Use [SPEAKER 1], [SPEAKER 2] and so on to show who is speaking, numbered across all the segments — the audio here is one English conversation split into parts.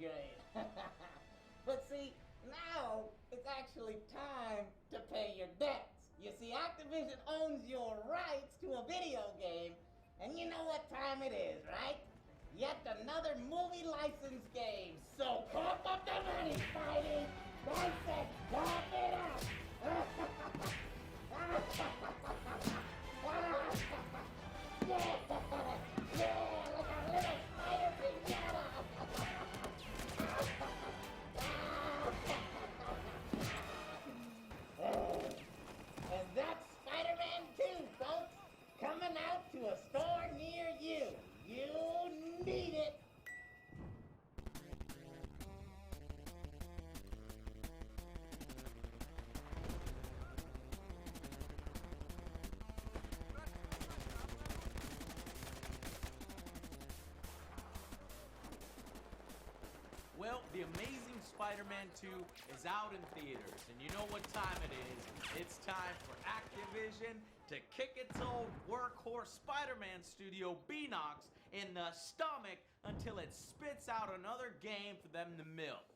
[SPEAKER 1] great. But see, now it's actually time to pay your debts. You see, Activision owns your rights to a video game, and you know what time it is, right? Yet another movie license game. So cough up the money, Spidey! I said cough it up! Yeah, like a little spider pinata! And that's Spider-Man 2, folks! Coming out to a store near you! You need it!
[SPEAKER 2] Well, The Amazing Spider-Man 2 is out in theaters, and you know what time it is. It's time for Activision to kick its old workhorse Spider-Man studio, Beenox, in the stomach until it spits out another game for them to milk.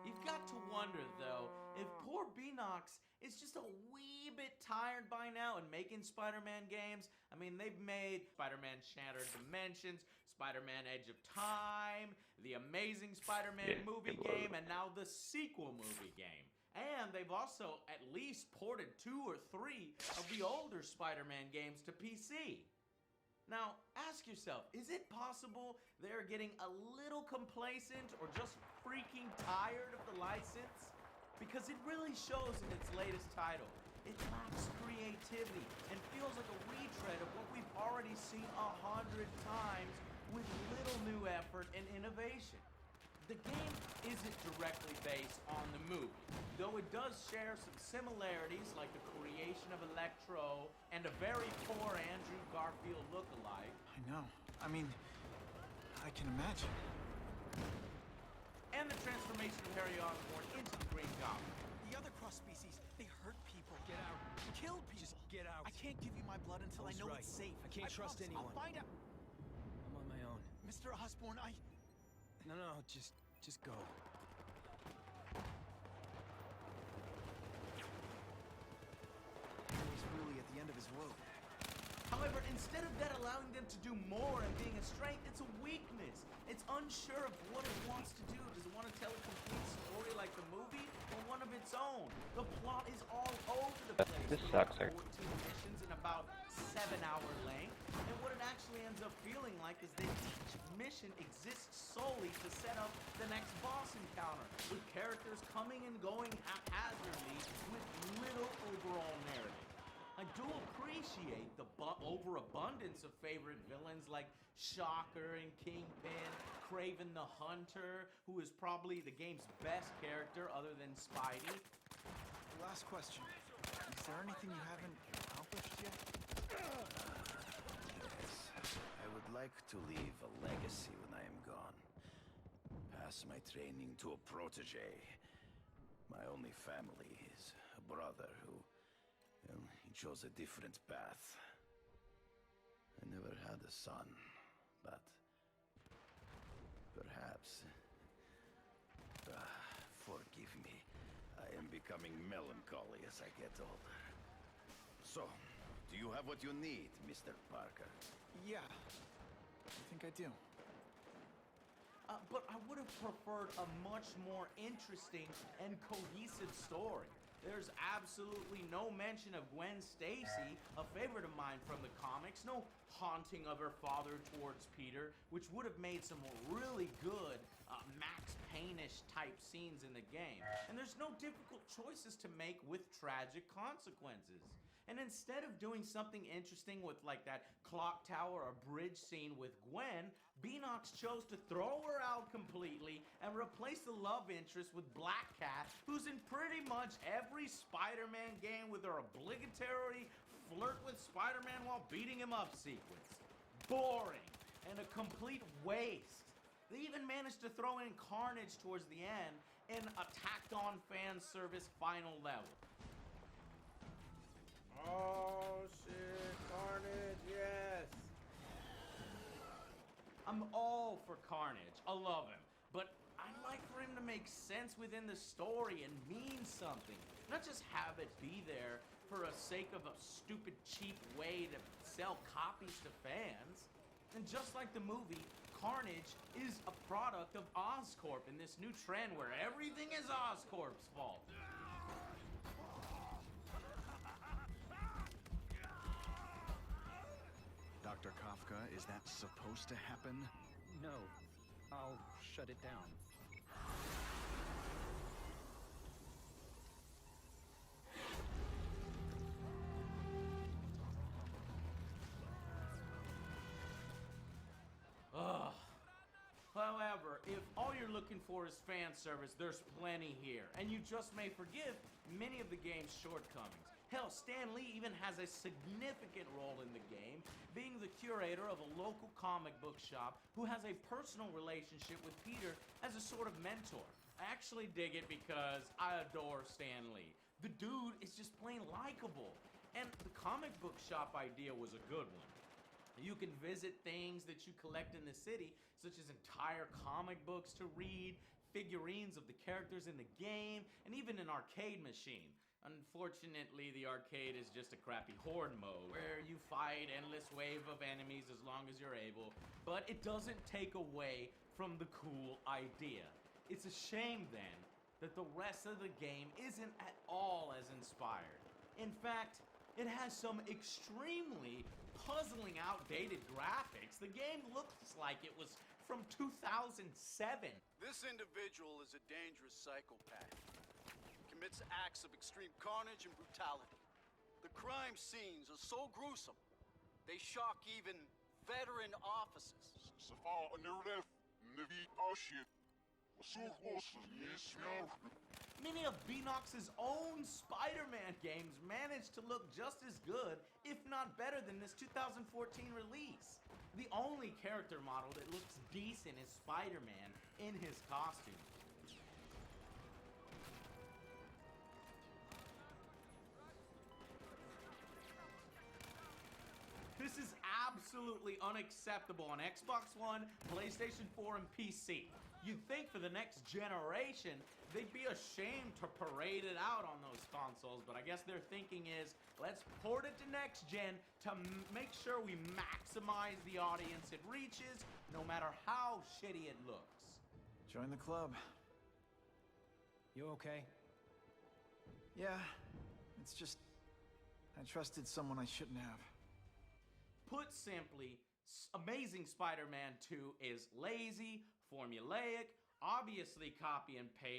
[SPEAKER 2] You've got to wonder, though, if poor Beenox is just a wee bit tired by now in making Spider-Man games. I mean, they've made Spider-Man Shattered Dimensions, Spider-Man Edge of Time, the Amazing Spider-Man movie game, and now the sequel movie game. And they've also at least ported 2 or 3 of the older Spider-Man games to PC. Now, ask yourself, is it possible they're getting a little complacent or just freaking tired of the license? Because it really shows in its latest title. It lacks creativity and feels like a retread of what we've already seen 100 times with little new effort and innovation. The game isn't directly based on the movie, though it does share some similarities like the creation of Electro and a very poor Andrew Garfield lookalike.
[SPEAKER 3] I know. I mean, I can imagine.
[SPEAKER 2] And the transformation of Harry Osborn into the Green Goblin.
[SPEAKER 3] The other cross species, they hurt people.
[SPEAKER 4] Get out.
[SPEAKER 3] Kill people.
[SPEAKER 4] Just get out.
[SPEAKER 3] I can't give you my blood until I know
[SPEAKER 4] right.
[SPEAKER 3] it's safe.
[SPEAKER 4] I can't trust
[SPEAKER 3] promise.
[SPEAKER 4] anyone.
[SPEAKER 3] I'll find out.
[SPEAKER 4] I'm on my own.
[SPEAKER 3] Mr. Osborn,
[SPEAKER 4] No, just go. He's really at the end of his rope.
[SPEAKER 2] However, instead of that allowing them to do more and being a strength, it's a weakness. It's unsure of what it wants to do. Does it want to tell a complete story like the movie, or one of its own? The plot is all over the place.
[SPEAKER 5] This sucks,
[SPEAKER 2] 14 missions in about 7-hour length, and what it actually ends up feeling like is that each mission exists solely to set up the next boss encounter, with characters coming and going haphazardly with little overall narrative. I do appreciate the overabundance of favorite villains like Shocker and Kingpin, Kraven the Hunter, who is probably the game's best character other than Spidey.
[SPEAKER 3] last question. Is there anything you haven't accomplished yet?
[SPEAKER 6] Yes. I would like to leave a legacy when I am gone. Pass my training to a protege. My only family is a brother who... well, he chose a different path. I never had a son, but... perhaps... forgive me. I am becoming melancholy as I get older. So, do you have what you need, Mr. Parker?
[SPEAKER 3] Yeah. I think I do.
[SPEAKER 2] But I would have preferred a much more interesting and cohesive story. There's absolutely no mention of Gwen Stacy, a favorite of mine from the comics, no haunting of her father towards Peter, which would have made some really good Max Payne-ish type scenes in the game. And there's no difficult choices to make with tragic consequences. And instead of doing something interesting with like that clock tower or bridge scene with Gwen, Beenox chose to throw her out completely and replace the love interest with Black Cat, who's in pretty much every Spider-Man game with her obligatory flirt with Spider-Man while beating him up sequence. Boring and a complete waste. They even managed to throw in Carnage towards the end in a tacked-on fan service final level.
[SPEAKER 1] Oh shit, Carnage, yes!
[SPEAKER 2] I'm all for Carnage. I love him. but I'd like for him to make sense within the story and mean something, not just have it be there for a sake of a stupid, cheap way to sell copies to fans. And just like the movie, Carnage is a product of Oscorp in this new trend where everything is Oscorp's fault.
[SPEAKER 3] Dr. Kafka, is that supposed to happen?
[SPEAKER 5] No, I'll shut it down.
[SPEAKER 2] Ugh. However, if all you're looking for is fan service, there's plenty here, and you just may forgive many of the game's shortcomings. Hell, Stan Lee even has a significant role in the game, being the curator of a local comic book shop who has a personal relationship with Peter as a sort of mentor. I actually dig it because I adore Stan Lee. The dude is just plain likable, and the comic book shop idea was a good one. You can visit things that you collect in the city, such as entire comic books to read, figurines of the characters in the game, and even an arcade machine. Unfortunately, the arcade is just a crappy horde mode, where you fight endless wave of enemies as long as you're able, but it doesn't take away from the cool idea. It's a shame, then, that the rest of the game isn't at all as inspired. In fact, it has some extremely puzzling, outdated graphics. The game looks like it was from 2007.
[SPEAKER 7] This individual is a dangerous psychopath. He commits acts of extreme carnage and brutality. The crime scenes are so gruesome, they shock even veteran officers.
[SPEAKER 2] Many of Beanox's own Spider-Man games managed to look just as good, if not better than this 2014 release. The only character model that looks decent is Spider-Man in his costume. This is absolutely unacceptable on Xbox One, PlayStation 4, and PC. You'd think for the next generation, they'd be ashamed to parade it out on those consoles, but I guess their thinking is, let's port it to next gen to make sure we maximize the audience it reaches, no matter how shitty it looks.
[SPEAKER 3] Join the club.
[SPEAKER 5] You okay?
[SPEAKER 3] Yeah, it's just... I trusted someone I shouldn't have.
[SPEAKER 2] Put simply, Amazing Spider-Man 2 is lazy, formulaic, obviously copy and paste,